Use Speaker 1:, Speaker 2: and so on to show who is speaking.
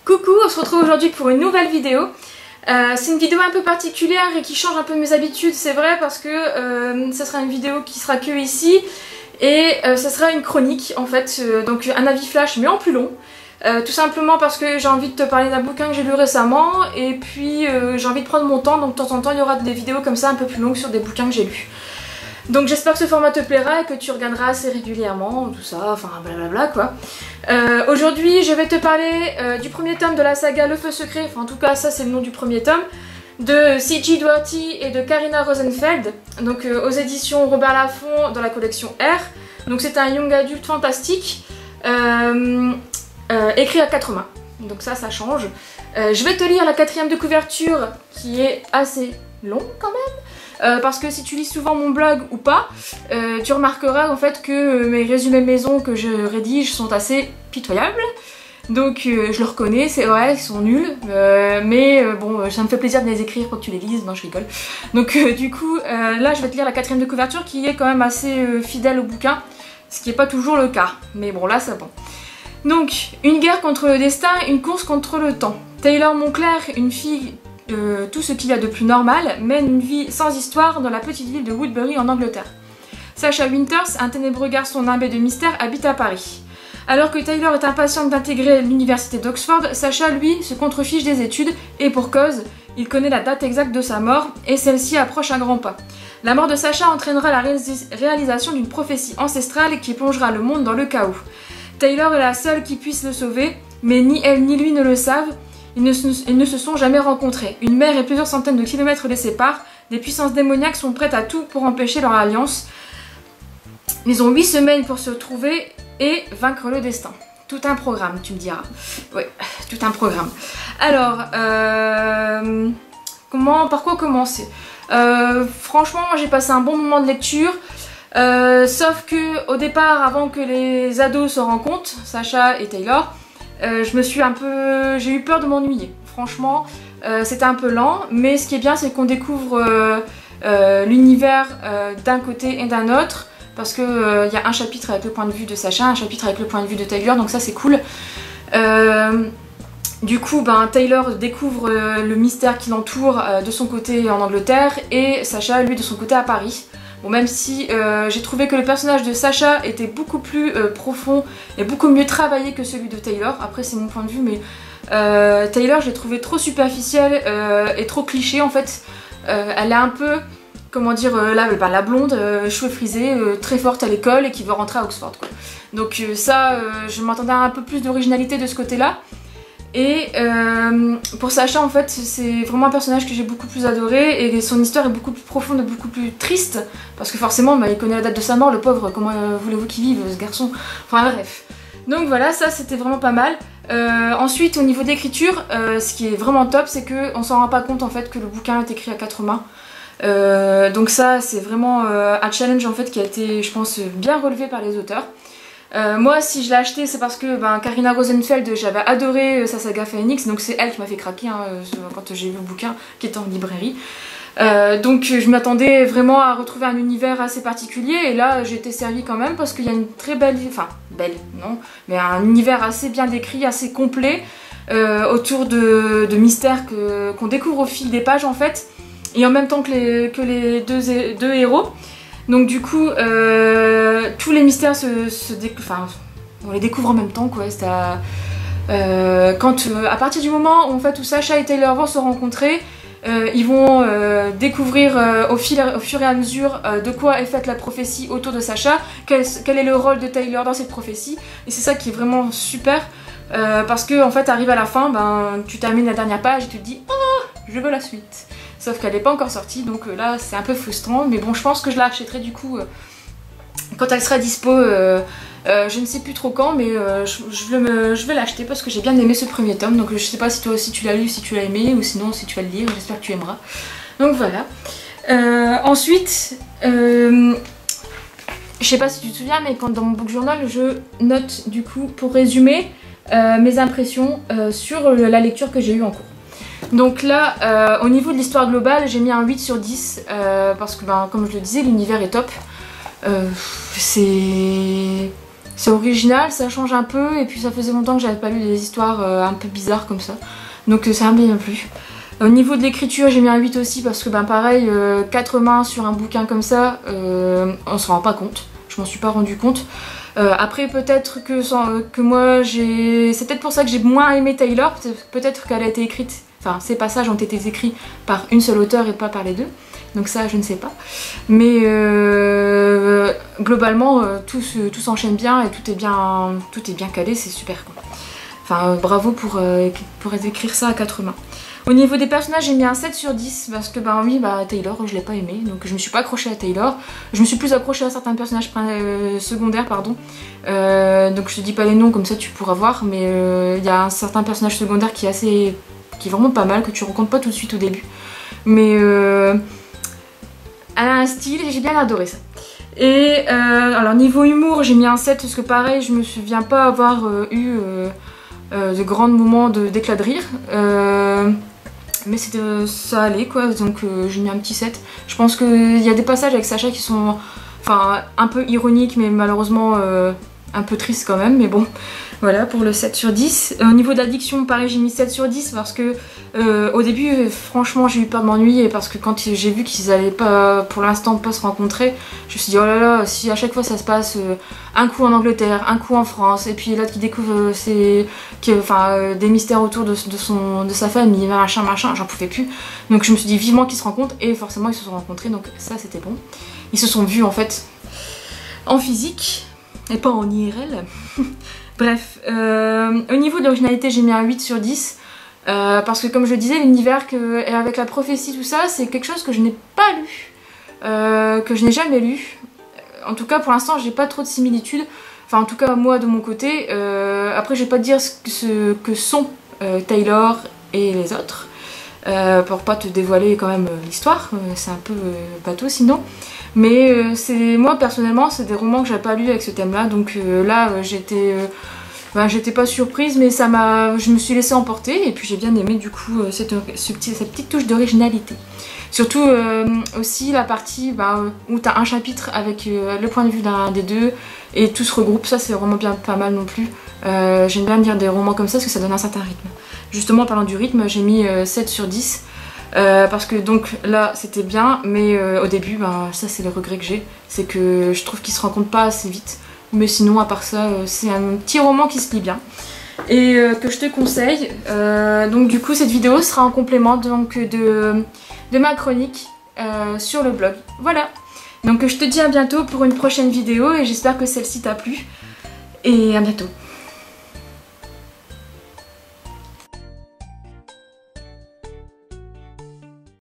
Speaker 1: Coucou, on se retrouve aujourd'hui pour une nouvelle vidéo. C'est une vidéo un peu particulière et qui change un peu mes habitudes, c'est vrai, parce que ça sera une vidéo qui sera que ici et ça sera une chronique en fait, donc un avis flash mais en plus long. Tout simplement parce que j'ai envie de te parler d'un bouquin que j'ai lu récemment et puis j'ai envie de prendre mon temps, donc de temps en temps il y aura des vidéos comme ça un peu plus longues sur des bouquins que j'ai lus. Donc j'espère que ce format te plaira et que tu regarderas assez régulièrement, tout ça, enfin blablabla quoi. Aujourd'hui je vais te parler du premier tome de la saga Le Feu Secret, enfin en tout cas ça c'est le nom du premier tome, de C.G. Doherty et de Karina Rosenfeld, donc aux éditions Robert Laffont dans la collection R. Donc c'est un young adulte fantastique, écrit à 4 mains, donc ça change. Je vais te lire la 4e de couverture qui est assez long quand même. Parce que si tu lis souvent mon blog ou pas, tu remarqueras en fait que mes résumés maison que je rédige sont assez pitoyables. Donc je le reconnais, c'est vrai, ils sont nuls, mais bon, ça me fait plaisir de les écrire quand tu les lises, non je rigole. Donc du coup, là je vais te lire la 4e de couverture qui est quand même assez fidèle au bouquin, ce qui n'est pas toujours le cas, mais bon là c'est bon. Donc, une guerre contre le destin, une course contre le temps. Taylor Monclair, une fille... tout ce qu'il y a de plus normal, mène une vie sans histoire dans la petite ville de Woodbury en Angleterre. Sacha Winters, un ténébreux garçon nimbé de mystère, habite à Paris. Alors que Taylor est impatiente d'intégrer l'université d'Oxford, Sacha, lui, se contrefiche des études, et pour cause, il connaît la date exacte de sa mort, et celle-ci approche à grands pas. La mort de Sacha entraînera la réalisation d'une prophétie ancestrale qui plongera le monde dans le chaos. Taylor est la seule qui puisse le sauver, mais ni elle ni lui ne le savent. Ils ne se sont jamais rencontrés. Une mer et plusieurs centaines de kilomètres les séparent. Des puissances démoniaques sont prêtes à tout pour empêcher leur alliance. Ils ont 8 semaines pour se retrouver et vaincre le destin. Tout un programme, tu me diras. Oui, tout un programme. Alors, par quoi commencer? Franchement, j'ai passé un bon moment de lecture. Sauf que au départ, avant que les ados se rencontrent, Sacha et Taylor, j'ai eu peur de m'ennuyer. Franchement, c'était un peu lent, mais ce qui est bien, c'est qu'on découvre l'univers d'un côté et d'un autre, parce que y a un chapitre avec le point de vue de Sacha, un chapitre avec le point de vue de Taylor, donc ça c'est cool. Du coup, Taylor découvre le mystère qui l'entoure de son côté en Angleterre, et Sacha, lui, de son côté à Paris. Bon, même si j'ai trouvé que le personnage de Sacha était beaucoup plus profond et beaucoup mieux travaillé que celui de Taylor. Après c'est mon point de vue, mais Taylor je l'ai trouvé trop superficielle et trop cliché en fait. Elle est un peu, comment dire, la blonde, cheveux frisés, très forte à l'école et qui veut rentrer à Oxford quoi. Donc ça, je m'attendais à un peu plus d'originalité de ce côté-là. Et pour Sacha en fait c'est vraiment un personnage que j'ai beaucoup plus adoré et son histoire est beaucoup plus profonde et beaucoup plus triste parce que forcément il connaît la date de sa mort, le pauvre, comment voulez-vous qu'il vive ce garçon, enfin bref. Donc voilà, ça c'était vraiment pas mal. Ensuite au niveau d'écriture, ce qui est vraiment top c'est qu'on s'en rend pas compte en fait que le bouquin est écrit à 4 mains. Donc ça c'est vraiment un challenge en fait qui a été je pense bien relevé par les auteurs. Moi si je l'ai acheté c'est parce que Karina Rosenfeld, j'avais adoré sa saga Phoenix, donc c'est elle qui m'a fait craquer quand j'ai vu le bouquin qui était en librairie. Donc je m'attendais vraiment à retrouver un univers assez particulier et là j'ai été servie quand même parce qu'il y a une très belle, non, mais un univers assez bien décrit, assez complet autour de mystères qu'on découvre au fil des pages en fait, et en même temps que les deux héros. Donc du coup, tous les mystères on les découvre en même temps quoi. À partir du moment où, en fait, où Sacha et Taylor vont se rencontrer, ils vont découvrir au fur et à mesure de quoi est faite la prophétie autour de Sacha, quel est le rôle de Taylor dans cette prophétie, et c'est ça qui est vraiment super, parce que en fait arrive à la fin, tu termines la dernière page et tu te dis oh je veux la suite. Sauf qu'elle n'est pas encore sortie, donc là c'est un peu frustrant, mais bon je pense que je la achèterai du coup quand elle sera dispo, je ne sais plus trop quand, mais je vais l'acheter parce que j'ai bien aimé ce premier tome, donc je sais pas si toi aussi tu l'as lu, si tu l'as aimé, ou sinon si tu vas le lire, j'espère que tu aimeras. Donc voilà. Ensuite, je sais pas si tu te souviens, mais dans mon book journal, je note du coup pour résumer mes impressions sur la lecture que j'ai eue en cours. Donc là, au niveau de l'histoire globale, j'ai mis un 8 sur 10 parce que comme je le disais, l'univers est top. C'est original, ça change un peu et puis ça faisait longtemps que j'avais pas lu des histoires un peu bizarres comme ça. Donc ça m'a bien plu. Au niveau de l'écriture, j'ai mis un 8 aussi parce que ben pareil, 4 mains sur un bouquin comme ça, on se rend pas compte. Je m'en suis pas rendu compte. Après peut-être que moi j'ai... C'est peut-être pour ça que j'ai moins aimé Taylor, peut-être qu'elle a été écrite, enfin ces passages ont été écrits par une seule auteure et pas par les deux. Donc ça je ne sais pas. Mais globalement tout s'enchaîne bien et tout est bien calé, c'est super quoi. Enfin bravo pour écrire ça à 4 mains. Au niveau des personnages, j'ai mis un 7 sur 10 parce que bah oui, bah Taylor, je l'ai pas aimé, donc je me suis pas accrochée à Taylor. Je me suis plus accrochée à certains personnages secondaires, pardon. Donc je te dis pas les noms, comme ça tu pourras voir, mais il y a un certain personnage secondaire qui est vraiment pas mal, que tu rencontres pas tout de suite au début. Mais elle a un style et j'ai bien adoré ça. Et alors niveau humour, j'ai mis un 7 parce que pareil, je me souviens pas avoir eu de grands moments d'éclat de rire. Mais ça allait quoi, donc j'ai mis un petit 7. Je pense qu'il y a des passages avec Sacha qui sont enfin un peu ironiques mais malheureusement un peu tristes quand même, mais bon. Voilà pour le 7 sur 10. Au niveau d'addiction, pareil, j'ai mis 7 sur 10 parce que au début, franchement, j'ai eu peur de m'ennuyer parce que quand j'ai vu qu'ils allaient pas, pour l'instant, pas se rencontrer, je me suis dit oh là là, si à chaque fois ça se passe un coup en Angleterre, un coup en France, et puis l'autre qui découvre des mystères autour de sa famille, machin, j'en pouvais plus. Donc je me suis dit vivement qu'ils se rencontrent et forcément ils se sont rencontrés, donc ça c'était bon. Ils se sont vus en fait en physique et pas en IRL. Bref, au niveau de l'originalité, j'ai mis un 8 sur 10 parce que comme je le disais, l'univers avec la prophétie, tout ça, c'est quelque chose que je n'ai pas lu, que je n'ai jamais lu. En tout cas, pour l'instant, j'ai pas trop de similitudes. Enfin, en tout cas, moi, de mon côté. Après, je vais pas te dire ce que sont Taylor et les autres, pour pas te dévoiler quand même l'histoire. C'est un peu bateau sinon. Mais moi personnellement c'est des romans que j'avais pas lus avec ce thème là, donc là j'étais pas surprise, mais je me suis laissée emporter et puis j'ai bien aimé du coup cette petite touche d'originalité. Surtout aussi la partie où t'as un chapitre avec le point de vue d'un des deux et tout se regroupe, ça c'est vraiment bien pas mal non plus. J'aime bien lire des romans comme ça parce que ça donne un certain rythme. Justement en parlant du rythme, j'ai mis 7 sur 10. Parce que donc là c'était bien, mais au début ça c'est le regret que j'ai, c'est que je trouve qu'ils se rencontrent pas assez vite, mais sinon à part ça c'est un petit roman qui se lit bien et que je te conseille. Donc du coup cette vidéo sera en complément donc de ma chronique sur le blog. Voilà, donc je te dis à bientôt pour une prochaine vidéo et j'espère que celle-ci t'a plu et à bientôt.